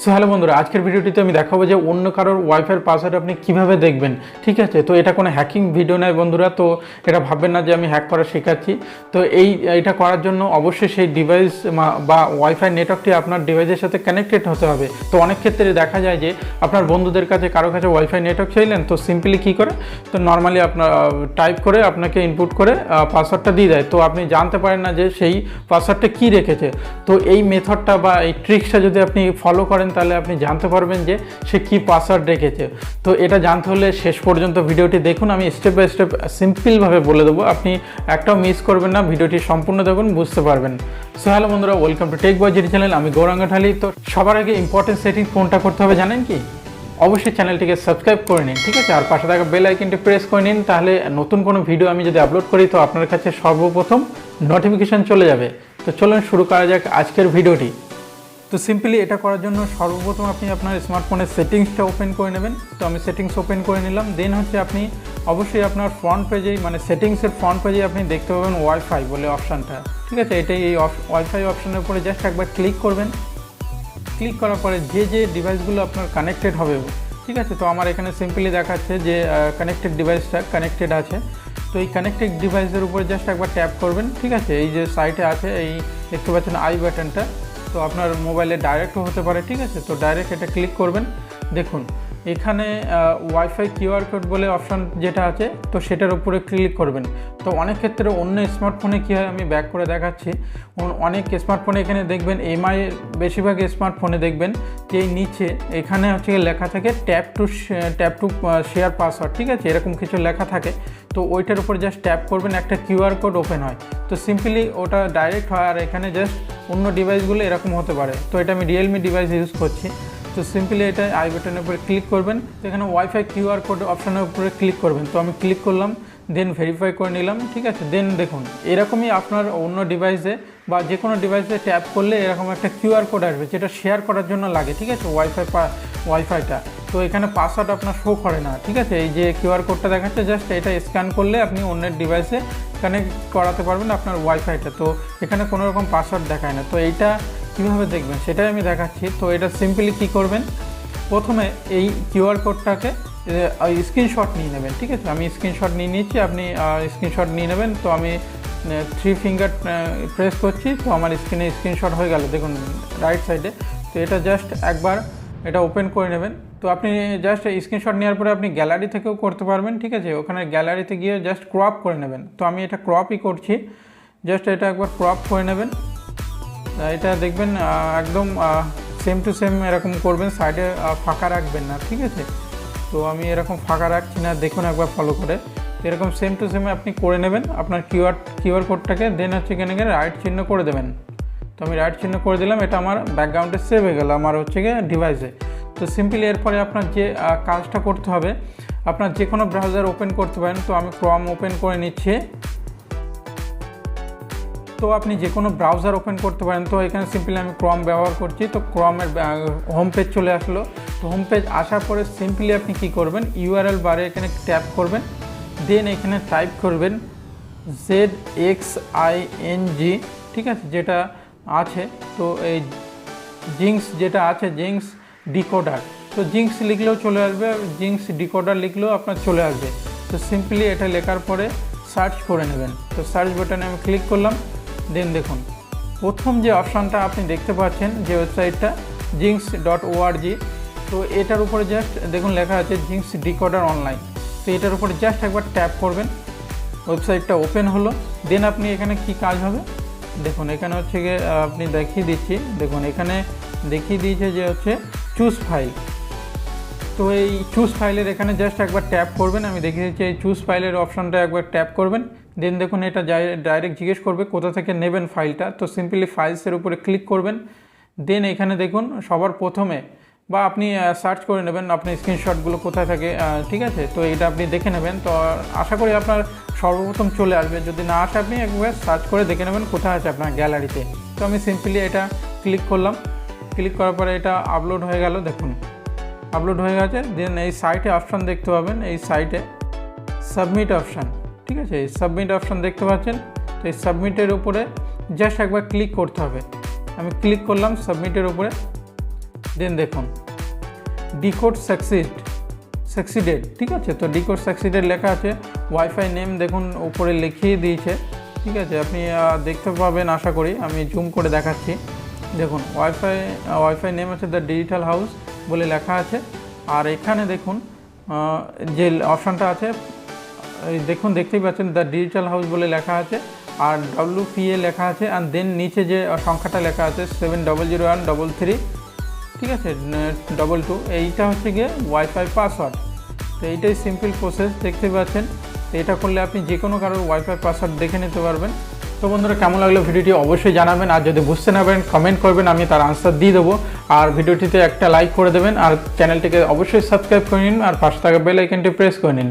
So hello বন্ধুরা, আজকের ভিডিওটিতে আমি দেখাবো যে অন্য কারোর ওয়াইফাইয়ের পাসওয়ার্ড আপনি কিভাবে দেখবেন। ঠিক আছে, তো এটা কোনো হ্যাকিং ভিডিও নয় বন্ধুরা, তো এটা ভাববেন না যে আমি হ্যাক করা শেখাচ্ছি। তো এইটা করার জন্য অবশ্যই সেই ডিভাইস বা ওয়াইফাই নেটওয়ার্কটি আপনার ডিভাইসের সাথে কানেক্টেড হতে হবে। তো অনেক ক্ষেত্রে দেখা যায় যে আপনার বন্ধুদের কাছে কারো কাছে ওয়াইফাই নেটওয়ার্ক চাইলেন, তো সিম্পলি কী করে, তো নর্মালি আপনার টাইপ করে আপনাকে ইনপুট করে পাসওয়ার্ডটা দিয়ে দেয়। তো আপনি জানতে পারেন না যে সেই পাসওয়ার্ডটা কী রেখেছে। তো এই মেথডটা বা এই ট্রিক্সটা যদি আপনি ফলো করেন তাহলে আপনি জানতে পারবেন যে সে কী পাসওয়ার্ড রেখেছে। তো এটা জানতে হলে শেষ পর্যন্ত ভিডিওটি দেখুন, আমি স্টেপ বাই স্টেপ সিম্পলভাবে বলে দেবো, আপনি একটাও মিস করবেন না, ভিডিওটি সম্পূর্ণ দেখুন, বুঝতে পারবেন। সো হ্যালো বন্ধুরা, ওয়েলকাম টু টেকবয় চ্যানেল, আমি গৌরাঙ্গ ঢালি। তো সবার আগে ইম্পর্টেন্ট সেটিং কোনটা করতে হবে জানেন কি? অবশ্যই চ্যানেলটিকে সাবস্ক্রাইব করে নিন, ঠিক আছে, আর পাশে থাকা বেল আইকনটি প্রেস করে নিন, তাহলে নতুন কোনো ভিডিও আমি যদি আপলোড করি তো আপনার কাছে সর্বপ্রথম নোটিফিকেশান চলে যাবে। তো চলুন শুরু করা যাক আজকের ভিডিওটি। তো সিম্পলি এটা করার জন্য সর্বপ্রথম আপনি আপনার স্মার্টফোনের সেটিংসটা ওপেন করে নেবেন। তো আমি সেটিংস ওপেন করে নিলাম। দেন হচ্ছে আপনি অবশ্যই আপনার ফ্রন্ট পেজেই, মানে সেটিংসের ফ্রন্ট পেজেই আপনি দেখতে পাবেন ওয়াইফাই বলে অপশানটা। ঠিক আছে, এটাই এই ওয়াইফাই অপশানের উপরে জাস্ট একবার ক্লিক করবেন। ক্লিক করার পরে যে ডিভাইসগুলো আপনার কানেক্টেড হবে, ঠিক আছে, তো আমার এখানে সিম্পলি দেখাচ্ছে যে কানেক্টেড ডিভাইসটা কানেক্টেড আছে। তো এই কানেক্টেড ডিভাইসের উপরে জাস্ট একবার ট্যাপ করবেন। ঠিক আছে, এই যে সাইটে আছে, এই দেখতে পাচ্ছেন আই বাটনটা, তো আপনার মোবাইলে ডাইরেক্টও হতে পারে। ঠিক আছে, তো ডাইরেক্ট এটা ক্লিক করবেন। দেখুন এখানে ওয়াইফাই কিউআর কোড বলে অপশান যেটা আছে, তো সেটার উপরে ক্লিক করবেন। তো অনেক ক্ষেত্রে অন্য স্মার্টফোনে কী হয় আমি ব্যাক করে দেখাচ্ছি। অনেক স্মার্টফোনে এখানে দেখবেন, এমআই বেশিরভাগ স্মার্টফোনে দেখবেন যে এই নিচে এখানে হচ্ছে লেখা থাকে ট্যাপ টু শেয়ার পাসওয়ার্ড। ঠিক আছে, এরকম কিছু লেখা থাকে। তো ওইটার উপর জাস্ট ট্যাপ করবেন, একটা কিউআর কোড ওপেন হয়। তো সিম্পলি ওটা ডাইরেক্ট হয়, আর এখানে জাস্ট অন্য ডিভাইসগুলো এরকম হতে পারে। তো এটা আমি রিয়েলমি ডিভাইস ইউজ করছি। তো সিম্পলি এটা আই বাটনের উপরে ক্লিক করবেন। তো এখানে ওয়াইফাই কিউআর কোড অপশানের উপরে ক্লিক করবেন। তো আমি ক্লিক করলাম, দেন ভেরিফাই করে নিলাম। ঠিক আছে, দেন দেখুন এরকমই আপনার অন্য ডিভাইসে বা যে কোনো ডিভাইসে ট্যাপ করলে এরকম একটা কিউআর কোড আসবে, যেটা শেয়ার করার জন্য লাগে। ঠিক আছে, ওয়াইফাইটা, তো এখানে পাসওয়ার্ড আপনার শো করে না। ঠিক আছে, এই যে কিউআর কোডটা দেখাচ্ছে, জাস্ট এটা স্ক্যান করলে আপনি অন্যের ডিভাইসে কানেক্ট করাতে পারবেন আপনার ওয়াইফাইটা। তো এখানে কোনো রকম পাসওয়ার্ড দেখায় না। তো এইটা কীভাবে দেখবেন সেটাই আমি দেখাচ্ছি। তো এটা সিম্পলি কী করবেন, প্রথমে এই কিউআর কোডটাকে স্ক্রিনশট নিয়ে নেবেন। ঠিক আছে, আমি স্ক্রিনশট নিয়ে নিচ্ছি, আপনি স্ক্রিনশট নিয়ে নেবেন। তো আমি 3 ফিঙ্গার প্রেস করছি, তো আমার স্ক্রিনে স্ক্রিনশট হয়ে গেল, দেখুন রাইট সাইডে। তো এটা জাস্ট একবার এটা ওপেন করে নেবেন। তো আপনি জাস্ট স্ক্রিনশট নেওয়ার পরে আপনি গ্যালারি থেকেও করতে পারবেন। ঠিক আছে, ওখানে গ্যালারিতে গিয়ে জাস্ট ক্রপ করে নেবেন। তো আমি এটা ক্রপই করছি, জাস্ট এটা একবার ক্রপ করে নেবেন। এটা দেখবেন একদম সেম টু সেম এরকম করবেন, সাইডে ফাঁকা রাখবেন না। ঠিক আছে, তো আমি এরকম ফাঁকা রাখছি না, দেখুন একবার ফলো করে। এরকম সেম টু সেম আপনি করে নেবেন আপনার কিউআর কোডটাকে। দেন হচ্ছে এখানে রাইট চিহ্ন করে দেবেন। তো আমি রাইট চিহ্ন করে দিলাম, এটা আমার ব্যাকগ্রাউন্ডে সেভ হয়ে গেল আমার হচ্ছে গিয়ে ডিভাইসে। তো সিম্পলি এরপরে আপনার যে কাজটা করতে হবে, আপনার যে কোনো ব্রাউজার ওপেন করতে পারেন। তো আমি ক্রোম ওপেন করে নিচ্ছি। তো আপনি যে কোনো ব্রাউজার ওপেন করতে পারেন। তো এখানে সিম্পলি আমি ক্রোম ব্যবহার করছি। তো ক্রোমের হোম পেজ চলে আসলো। তো হোম পেজ আসার পরে সিম্পলি আপনি কি করবেন, ইউআরএল বারে এখানে ট্যাপ করবেন। দেন এখানে টাইপ করবেন ZXING, ঠিক আছে, যেটা আছে। তো এই জিঙ্কস যেটা আছে, জিঙ্কস ডিকোডার, তো জিঙ্কস লিখলেও চলে আসবে, জিঙ্কস ডিকোডার লিখলেও আপনার চলে আসবে। তো সিম্পলি এটা লেখার পরে সার্চ করে নেবেন। তো সার্চ বাটনে আমি ক্লিক করলাম। দেন দেখুন প্রথম যে অপশানটা আপনি দেখতে পাচ্ছেন, যে ওয়েবসাইটটা jinx.org, তো এটার উপরে জাস্ট দেখুন লেখা আছে জিঙ্কস ডিকোডার অনলাইন। তো এটার উপরে জাস্ট একবার ট্যাপ করবেন, ওয়েবসাইটটা ওপেন হলো। দেন আপনি এখানে কি কাজ হবে দেখুন, এখানে হচ্ছে গিয়ে আপনি দেখিয়ে দিচ্ছি, দেখুন এখানে দেখিয়ে দিয়েছে যে হচ্ছে চুজ ফাইল। তো এই চুজ ফাইলের এখানে জাস্ট একবার ট্যাপ করবেন। আমি দেখিয়ে দিচ্ছি, এই চুজ ফাইলের অপশানটা একবার ট্যাপ করবেন। দেন দেখুন এটা ডাইরেক্ট জিজ্ঞেস করবে কোথা থেকে নেবেন ফাইলটা। তো সিম্পলি ফাইলসের উপরে ক্লিক করবেন। দেন এখানে দেখুন সবার প্রথমে, বা আপনি সার্চ করে নেবেন আপনি স্ক্রিনশটগুলো কোথায় থাকে। ঠিক আছে, তো এটা আপনি দেখে নেবেন। তো আশা করি আপনার সর্বপ্রথম চলে আসবে, যদি না আসে আপনি একবার সার্চ করে দেখে নেবেন কোথায় আছে আপনার গ্যালারিতে। তো আমি সিম্পলি এটা ক্লিক করলাম। ক্লিক করার পরে এটা আপলোড হয়ে গেল, দেখুন আপলোড হয়ে গেছে। দেন এই সাইটে অপশান দেখতে পাবেন, এই সাইটে সাবমিট অপশান। ঠিক আছে, এই সাবমিট অপশান দেখতে পাচ্ছেন। তো এই সাবমিটের উপরে জাস্ট একবার ক্লিক করতে হবে। আমি ক্লিক করলাম সাবমিটের উপরে। দেন দেখুন ডিকোড সাকসিডেড, ঠিক আছে। তো ডিকোড সাকসিডেড লেখা আছে, ওয়াইফাই নেম দেখুন উপরে লিখিয়ে দিয়েছে, ঠিক আছে। আপনি দেখতে পাবেন আশা করি, আমি জুম করে দেখাচ্ছি। দেখুন ওয়াইফাই নেম আছে দ্য ডিজিটাল হাউস বলে লেখা আছে। আর এখানে দেখুন যে অপশানটা আছে দেখুন, দেখতেই পাচ্ছেন দ্য ডিজিটাল হাউস বলে লেখা আছে, আর WPA লেখা আছে। আর দেন নিচে যে সংখ্যাটা লেখা আছে 700133, ঠিক আছে, 22, এইটা হচ্ছে গিয়ে ওয়াইফাই পাসওয়ার্ড। তো এইটাই সিম্পল প্রসেস, দেখতে পাচ্ছেন। তো এটা করলে আপনি যে কোনো কারোর ওয়াইফাই পাসওয়ার্ড দেখে নিতে পারবেন। তো বন্ধুরা, কেমন লাগলো ভিডিওটি অবশ্যই জানাবেন, আর যদি বুঝতে না পারেন কমেন্ট করবেন, আমি তার আনসার দিয়ে দেবো। আর ভিডিওটিতে একটা লাইক করে দেবেন, আর চ্যানেলটিকে অবশ্যই সাবস্ক্রাইব করে নিন, আর পাশে থাকা বেল আইকনটি প্রেস করে নিন।